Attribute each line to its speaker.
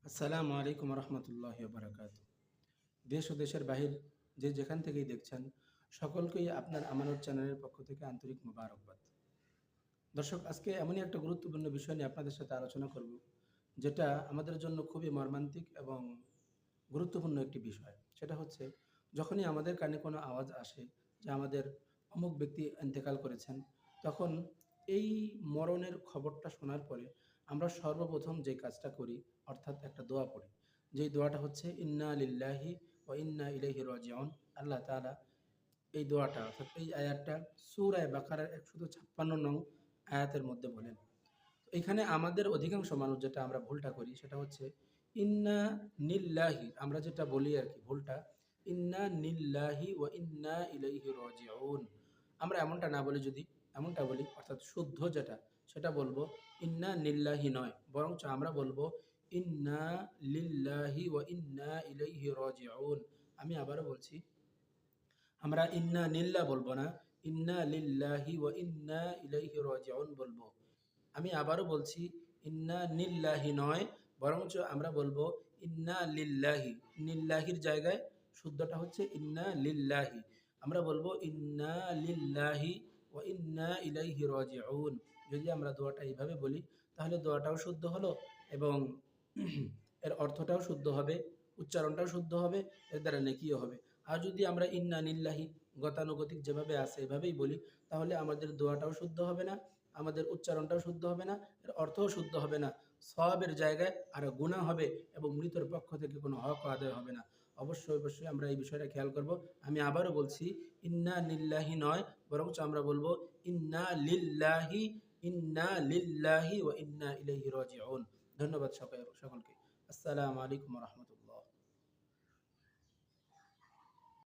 Speaker 1: আসসালামু আলাইকুম রহমতুল্লাহ বারাকাত। দেশ ও দেশের বাহির যে যেখান থেকেই দেখছেন, সকলকেই আপনার আমানত চ্যানেলের পক্ষ থেকে আন্তরিক মোবারকবাদ। দর্শক, আজকে এমনই একটা গুরুত্বপূর্ণ বিষয় নিয়ে আপনাদের সাথে আলোচনা করব, যেটা আমাদের জন্য খুবই মর্মান্তিক এবং গুরুত্বপূর্ণ একটি বিষয়। সেটা হচ্ছে, যখনই আমাদের কানে কোনো আওয়াজ আসে যে আমাদের অমুক ব্যক্তি ইন্তেকাল করেছেন, তখন এই মরণের খবরটা শোনার পরে আমরা সর্বপ্রথম যে কাজটা করি, অর্থাৎ একটা দোয়া পড়ি। যেই দোয়াটা হচ্ছে ইন্না লিল্লাহি ওয়া ইন্না ইলাইহি রাজিউন। আল্লাহ তাআলা এই দোয়াটা, অর্থাৎ এই আয়াতটা সূরা বাকারার ১৫৬ নং আয়াতের মধ্যে বলেন। এখানে আমাদের অধিকাংশ মানুষ যেটা আমরা ভুলটা করি সেটা হচ্ছে ইন্না নিল্লাহি, আমরা যেটা বলি আর কি ভুলটা, ইন্না নিল্লাহি ওয়া ইন্না ইলাইহি রাজিউন। আমরা এমনটা না বলি, যদি এমনটা বলি অর্থাৎ শুদ্ধ যেটা সেটা বলবো ইন্না নিল্লাহি নয়, বরঞ্চ আমরা বলবো ইন্না লিল্লাহি ওয়া ইন্না ইলাইহি রাজিউন। আমি আবারও বলছি, আমরা ইন্না নিল্লাহ বলবো না, ইন্না লিল্লাহি ওয়া ইন্না ইলাইহি রাজিউন বলবো। আমি আবারও বলছি, ইন্না নিল্লাহি নয়, বরঞ্চ আমরা বলবো ইন্না লিল্লাহি। নিল্লাহির জায়গায় শুদ্ধটা হচ্ছে ইন্না লিল্লাহি। আমরা বলবো ইন্না লিল্লাহি ওয়া ইন্না ইলাইহি রাজিউন। যদি আমরা দোয়াটা এইভাবে বলি, তাহলে দোয়াটাও শুদ্ধ হলো এবং এর অর্থটাও শুদ্ধ হবে, উচ্চারণটাও শুদ্ধ হবে, এর দ্বারা নেকিও হবে। আর যদি আমরা ইন্না নিল্লাহি গতানুগতিক যেভাবে আছে এভাবেই বলি, তাহলে আমাদের দোয়াটাও শুদ্ধ হবে না, আমাদের উচ্চারণটাও শুদ্ধ হবে না, এর অর্থও শুদ্ধ হবে না। সওয়াবের জায়গায় আরও গুনাহ হবে এবং মৃতের পক্ষ থেকে কোনো হক আদায় হবে না। অবশ্যই অবশ্যই আমরা এই বিষয়টা খেয়াল করব। আমি আবারও বলছি, ইন্না নিল্লাহি নয়, বরঞ্চ আমরা বলবো ইন্না লিল্লাহি, ইন্না লিল্লাহি ওয়া ইন্না ইলাইহি রাজিউন। ধন্যবাদ সকলকে। আসসালামু আলাইকুম ওয়া রাহমাতুল্লাহ।